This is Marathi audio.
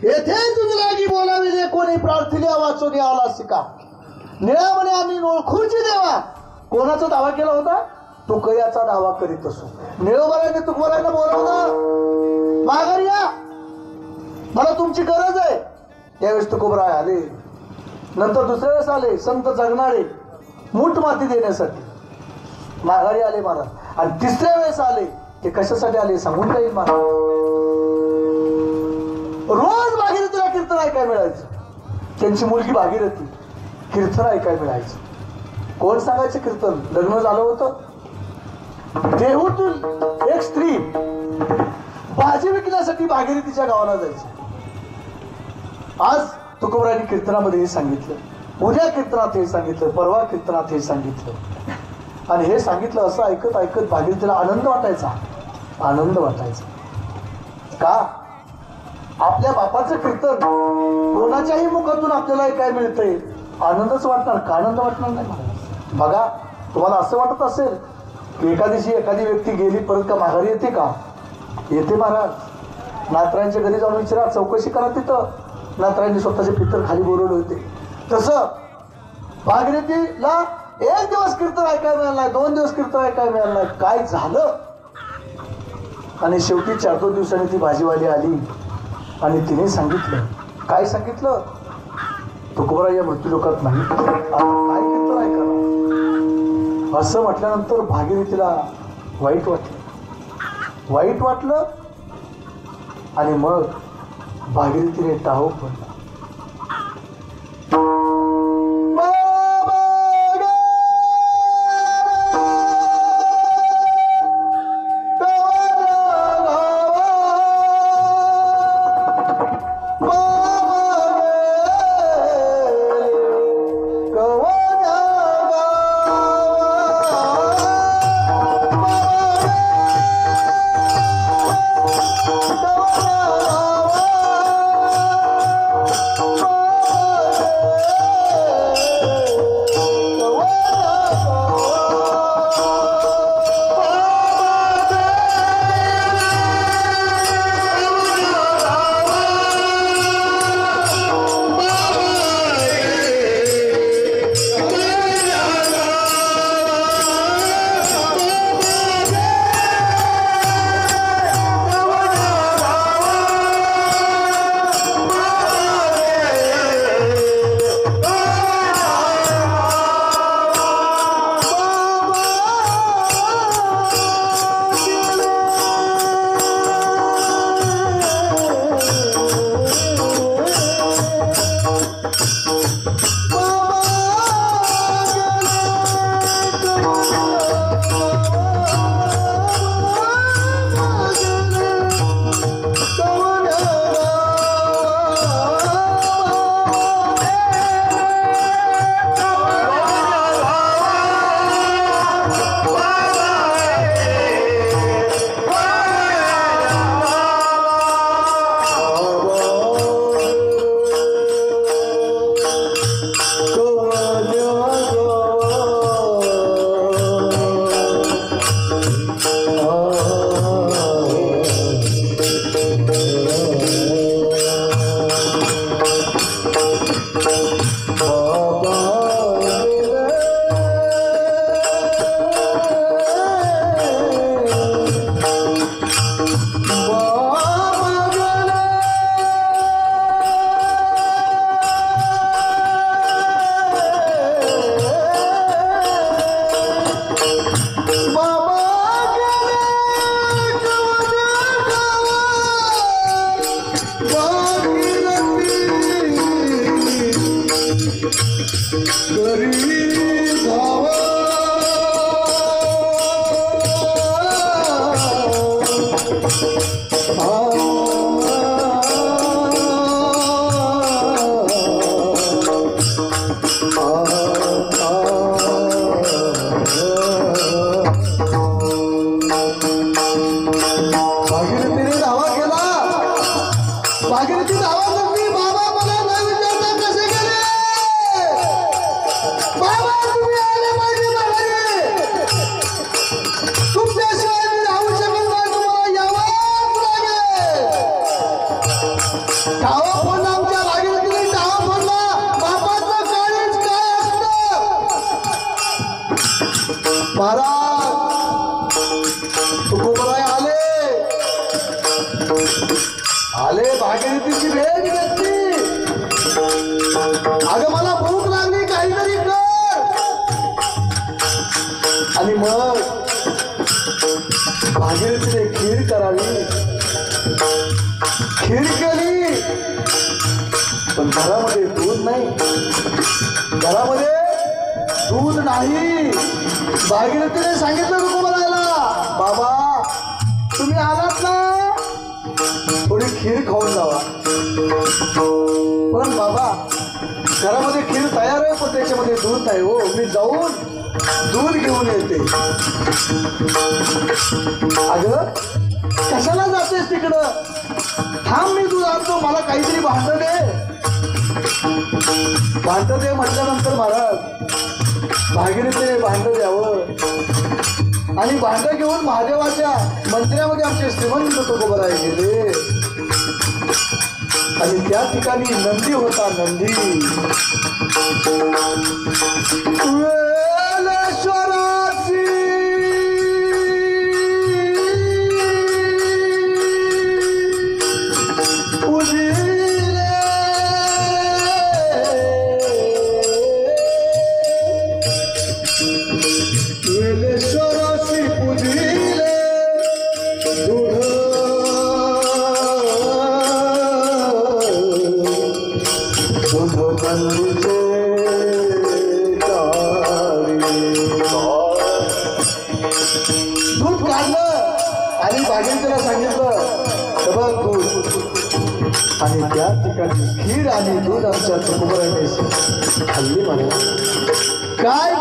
येथे तुझलागी बोलावी जे कोणी प्रार्थिल्या वाचून यावला शिका. निळा म्हणे आम्ही ओळखूची देवा. कोणाचा दावा केला होता? तुकयाचा दावा करीत असो. निळोबाराने तुकोबारांना बोलावलं, माघारी या, मला तुमची गरज आहे. त्यावेळेस तुकोबराय आले. नंतर दुसऱ्या वेळेस आले संत जगणारे मूठ माती देण्यासाठी माघारी आले महाराज. आणि तिसऱ्या वेळेस आले ते कशासाठी आले सांगून जाईल महाराज. रोज भागीरथीला कीर्तन ऐकाय मिळायचं. त्यांची मुलगी भागीरथी कीर्तन ऐकाय मिळायचं. कोण सांगायचं कीर्तन? लग्न झालं होतं. देहूतून एक स्त्री भाजी विकण्यासाठी भागीरथीच्या गावाला जायची. आज तुकोबरायांनी कीर्तनामध्ये हे सांगितलं, उद्या कीर्तनात हे सांगितलं, परवा कीर्तनात हे सांगितलं. आणि हे सांगितलं असं ऐकत ऐकत भागीरथीला आनंद वाटायचा. आनंद वाटायचा का? आपल्या बापाचं कीर्तन कोणाच्याही मुखातून आपल्याला काय मिळतंय, आनंदच वाटणार का? आनंद वाटणार नाही. बघा, तुम्हाला असं वाटत असेल की एखादीशी एखादी व्यक्ती गेली परत का माघारी येते का? येते महाराज. नाथरायांच्या घरी जाऊन विचारा, चौकशी करा. तिथं नाथरायांनी स्वतःचे पितर खाली बोलवले होते. तसं भागीरथीला एक दिवस कीर्तन ऐकायला मिळालं नाही, 2 दिवस कीर्तन ऐकायला मिळालं नाही. काय झालं? आणि शेवटी 4-2 दिवसांनी ती भाजीवाली आली आणि तिने सांगितलं. काय सांगितलं? तुकोबराय या मृत्यू लोकात नाही, काय कीर्तन ऐकणार? असं म्हटल्यानंतर भागीरथीला वाईट वाटलं आणि मग भागीरथीने टाहो पडला. तुमच्याशिवाय मी राहू शकत नाही, तुम्हाला यावंच लागेल. टावा फोडला आमच्या भागीरथीने, टावा फोडला. बापाचं काळीज काय असतं? महाराज तुकोबराय आले भागीरथीची भेट घेतली. अगं मला भूक लागली, काहीतरी कर. आणि मग भागीरथीने खीर करावी. खीर केली, पण घरामध्ये दूध नाही. घरामध्ये दूध नाही. भागीरथीने सांगितलं तुकोबरायला, बाबा तुम्ही आलात ना, थोडी खीर खाऊन जावा. पण बाबा घरामध्ये खीर तयार आहे, पण त्याच्यामध्ये दूध नाही. हो, मी जाऊन दूध घेऊन येते. अगं कशाला जातेस तिकडं? थांब, मी दूध आणतो, मला काहीतरी भांड दे. भांड दे म्हटल्यानंतर महाराज भागीरथीने भांड द्यावं आणि भांड घेऊन महादेवाच्या मंदिरामध्ये आमचे श्रीमंत तुकोबराय गेले. आणि त्या ठिकाणी नंदी होता. नंदी वेलेश्वराची पूजिले, वेलेश्वराची पूजिले. दूध नंदीचे दूध काढलं आणि भागीरथीला सांगितलं, बघ दूध. आणि त्या ठिकाणी खीर आणि दूध आमच्या तुकोबरायने खाल्ली. मला काय